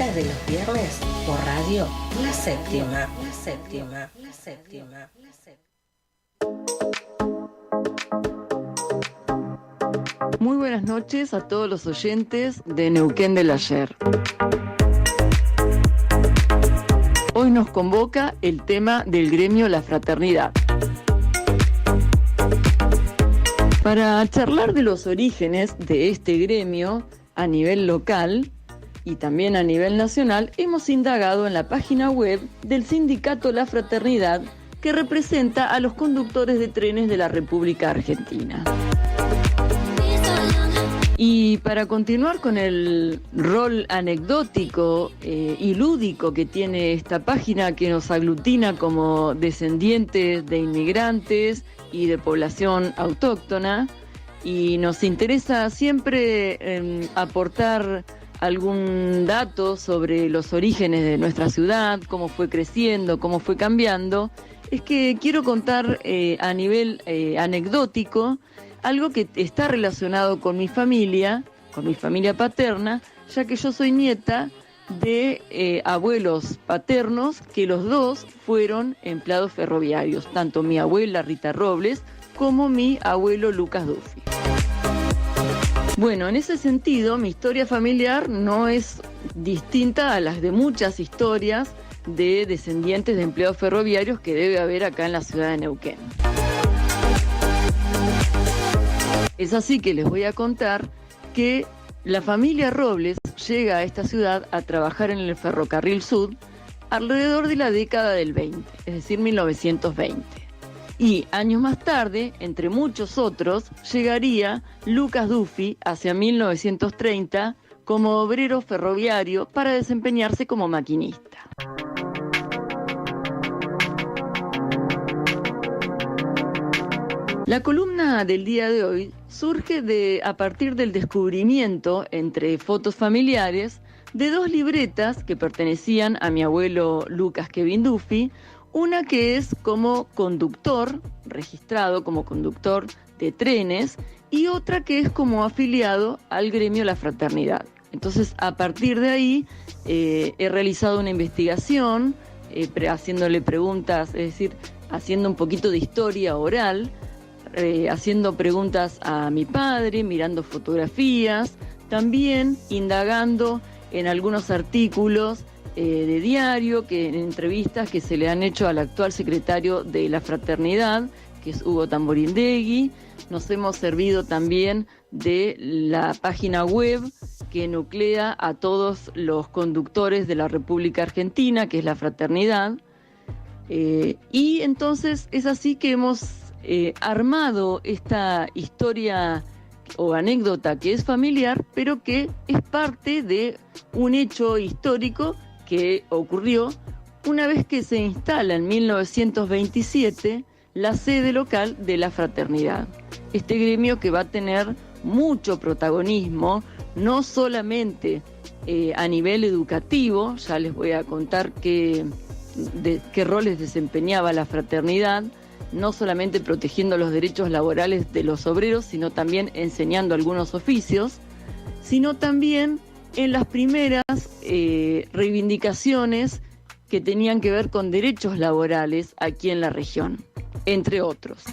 cita de los viernes por radio La Séptima. La Séptima. La Séptima. La Séptima. Muy buenas noches a todos los oyentes de Neuquén del Ayer. Hoy nos convoca el tema del gremio La Fraternidad. Para charlar de los orígenes de este gremio a nivel local y también a nivel nacional, hemos indagado en la página web del sindicato La Fraternidad, que representa a los conductores de trenes de la República Argentina. Y para continuar con el rol anecdótico y lúdico que tiene esta página, que nos aglutina como descendientes de inmigrantes y de población autóctona, y nos interesa siempre aportar algún dato sobre los orígenes de nuestra ciudad, cómo fue creciendo, cómo fue cambiando, es que quiero contar a nivel anecdótico algo que está relacionado con mi familia paterna, ya que yo soy nieta de abuelos paternos que los dos fueron empleados ferroviarios, tanto mi abuela Rita Robles como mi abuelo Lucas Duffy. Bueno, en ese sentido, mi historia familiar no es distinta a las de muchas historias de descendientes de empleados ferroviarios que debe haber acá en la ciudad de Neuquén. Es así que les voy a contar que la familia Robles llega a esta ciudad a trabajar en el Ferrocarril Sud alrededor de la década del 20, es decir, 1920. Y años más tarde, entre muchos otros, llegaría Lucas Duffy hacia 1930 como obrero ferroviario para desempeñarse como maquinista. La columna del día de hoy surge a partir del descubrimiento, entre fotos familiares, de dos libretas que pertenecían a mi abuelo Lucas Kevin Duffy, una que es como conductor, registrado como conductor de trenes, y otra que es como afiliado al gremio La Fraternidad. Entonces, a partir de ahí, he realizado una investigación, haciéndole preguntas, es decir, haciendo un poquito de historia oral, haciendo preguntas a mi padre, mirando fotografías, también indagando en algunos artículos de diario, en entrevistas que se le han hecho al actual secretario de la Fraternidad, que es Hugo Tamborindegui. Nos hemos servido también de la página web que nuclea a todos los conductores de la República Argentina, que es la Fraternidad. Y entonces es así que hemos armado esta historia o anécdota que es familiar, pero que es parte de un hecho histórico que ocurrió una vez que se instala en 1927 la sede local de la Fraternidad. Este gremio que va a tener mucho protagonismo, no solamente a nivel educativo, ya les voy a contar qué roles desempeñaba la Fraternidad, no solamente protegiendo los derechos laborales de los obreros, sino también enseñando algunos oficios, sino también en las primeras reivindicaciones que tenían que ver con derechos laborales aquí en la región, entre otros.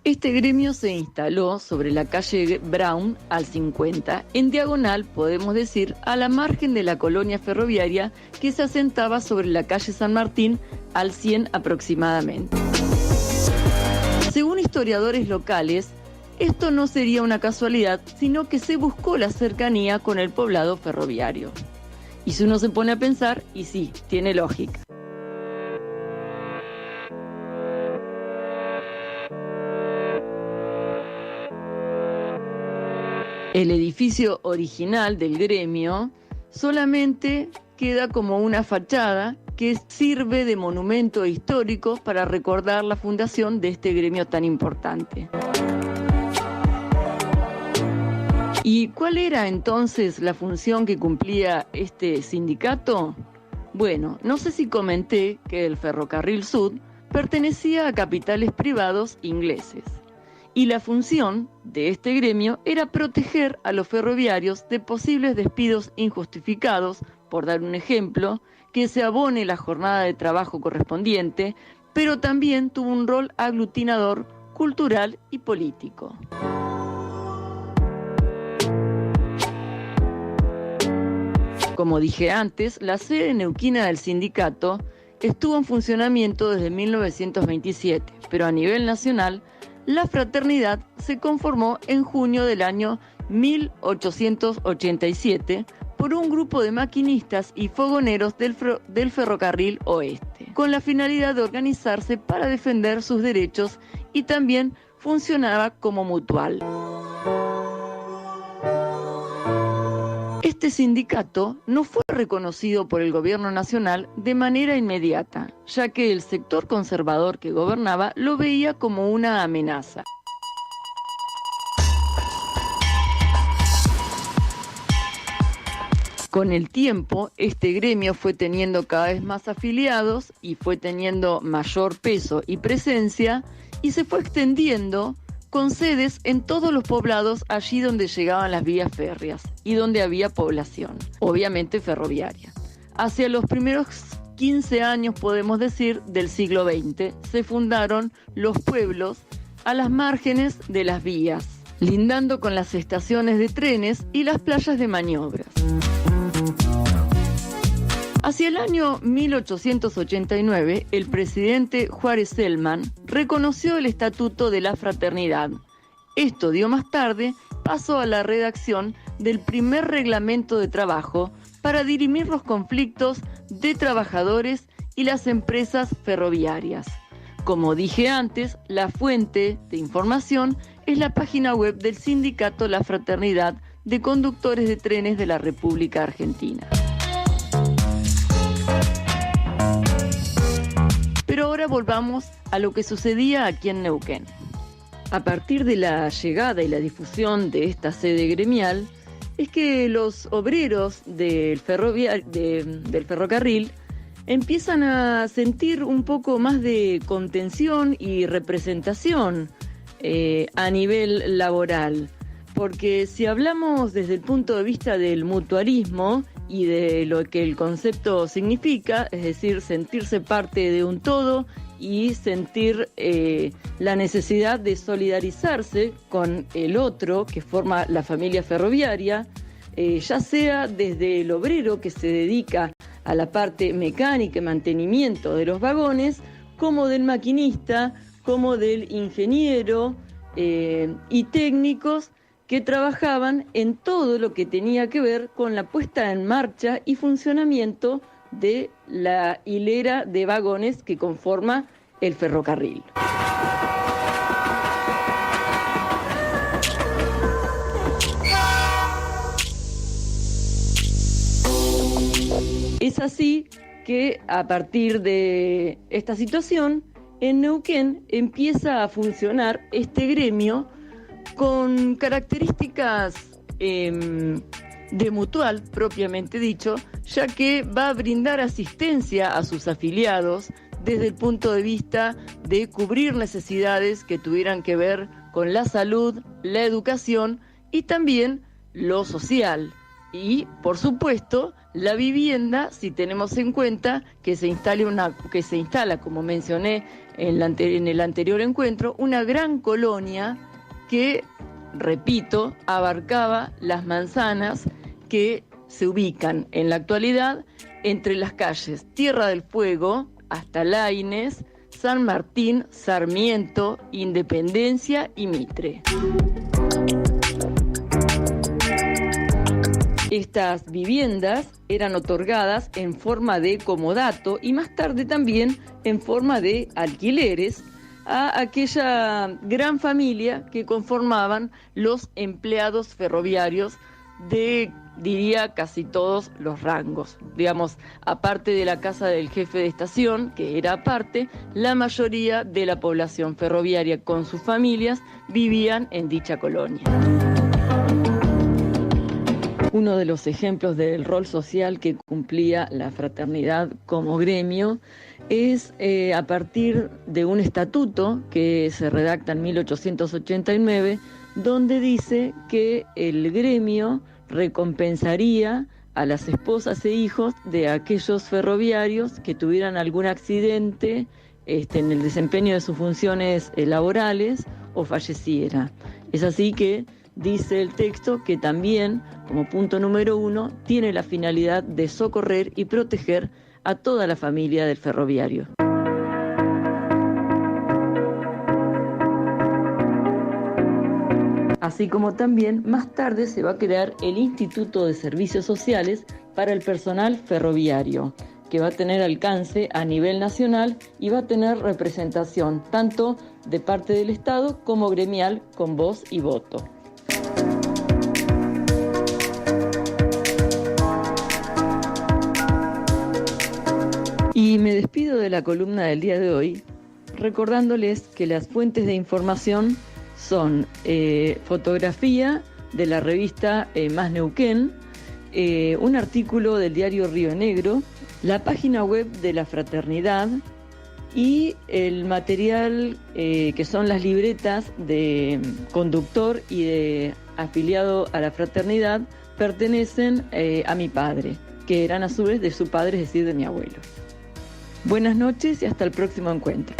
Este gremio se instaló sobre la calle Brown al 50, en diagonal, podemos decir, a la margen de la colonia ferroviaria que se asentaba sobre la calle San Martín al 100 aproximadamente. Según historiadores locales, esto no sería una casualidad, sino que se buscó la cercanía con el poblado ferroviario. Y si uno se pone a pensar, y sí, tiene lógica. El edificio original del gremio solamente queda como una fachada que sirve de monumento histórico para recordar la fundación de este gremio tan importante. ¿Y cuál era entonces la función que cumplía este sindicato? Bueno, no sé si comenté que el Ferrocarril Sud pertenecía a capitales privados ingleses y la función de este gremio era proteger a los ferroviarios de posibles despidos injustificados, por dar un ejemplo, que se abone la jornada de trabajo correspondiente, pero también tuvo un rol aglutinador, cultural y político. Como dije antes, la sede neuquina del sindicato estuvo en funcionamiento desde 1927, pero a nivel nacional, la fraternidad se conformó en junio del año 1887 por un grupo de maquinistas y fogoneros del Ferrocarril Oeste, con la finalidad de organizarse para defender sus derechos, y también funcionaba como mutual. Este sindicato no fue reconocido por el gobierno nacional de manera inmediata, ya que el sector conservador que gobernaba lo veía como una amenaza. Con el tiempo, este gremio fue teniendo cada vez más afiliados y fue teniendo mayor peso y presencia, y se fue extendiendo con sedes en todos los poblados allí donde llegaban las vías férreas y donde había población, obviamente ferroviaria. Hacia los primeros 15 años, podemos decir, del siglo XX, se fundaron los pueblos a las márgenes de las vías, lindando con las estaciones de trenes y las playas de maniobras. Hacia el año 1889, el presidente Juárez Celman reconoció el Estatuto de la Fraternidad. Esto dio más tarde paso a la redacción del primer reglamento de trabajo para dirimir los conflictos de trabajadores y las empresas ferroviarias. Como dije antes, la fuente de información es la página web del sindicato La Fraternidad de Conductores de Trenes de la República Argentina. Pero ahora volvamos a lo que sucedía aquí en Neuquén. A partir de la llegada y la difusión de esta sede gremial, es que los obreros del ferrocarril empiezan a sentir un poco más de contención y representación a nivel laboral. Porque si hablamos desde el punto de vista del mutualismo y de lo que el concepto significa, es decir, sentirse parte de un todo y sentir la necesidad de solidarizarse con el otro que forma la familia ferroviaria, ya sea desde el obrero que se dedica a la parte mecánica y mantenimiento de los vagones, como del maquinista, como del ingeniero y técnicos que trabajaban en todo lo que tenía que ver con la puesta en marcha y funcionamiento de la hilera de vagones que conforma el ferrocarril. Es así que a partir de esta situación, en Neuquén empieza a funcionar este gremio con características de mutual, propiamente dicho, ya que va a brindar asistencia a sus afiliados desde el punto de vista de cubrir necesidades que tuvieran que ver con la salud, la educación y también lo social. Y, por supuesto, la vivienda, si tenemos en cuenta que se instala, como mencioné en el anterior encuentro, una gran colonia que, repito, abarcaba las manzanas que se ubican en la actualidad entre las calles Tierra del Fuego hasta Laínez, San Martín, Sarmiento, Independencia y Mitre. Estas viviendas eran otorgadas en forma de comodato y más tarde también en forma de alquileres a aquella gran familia que conformaban los empleados ferroviarios de, diría, casi todos los rangos. Digamos, aparte de la casa del jefe de estación, que era aparte, la mayoría de la población ferroviaria con sus familias vivían en dicha colonia. Uno de los ejemplos del rol social que cumplía la fraternidad como gremio es a partir de un estatuto que se redacta en 1889, donde dice que el gremio recompensaría a las esposas e hijos de aquellos ferroviarios que tuvieran algún accidente en el desempeño de sus funciones laborales o falleciera. Es así que dice el texto que también, como punto número 1, tiene la finalidad de socorrer y proteger a toda la familia del ferroviario. Así como también más tarde se va a crear el Instituto de Servicios Sociales para el personal ferroviario, que va a tener alcance a nivel nacional y va a tener representación tanto de parte del Estado como gremial con voz y voto. Y me despido de la columna del día de hoy recordándoles que las fuentes de información son fotografía de la revista Más Neuquén, un artículo del diario Río Negro, la página web de la fraternidad y el material que son las libretas de conductor y de afiliado a la fraternidad pertenecen a mi padre, que eran a su vez de su padre, es decir, de mi abuelo. Buenas noches y hasta el próximo encuentro.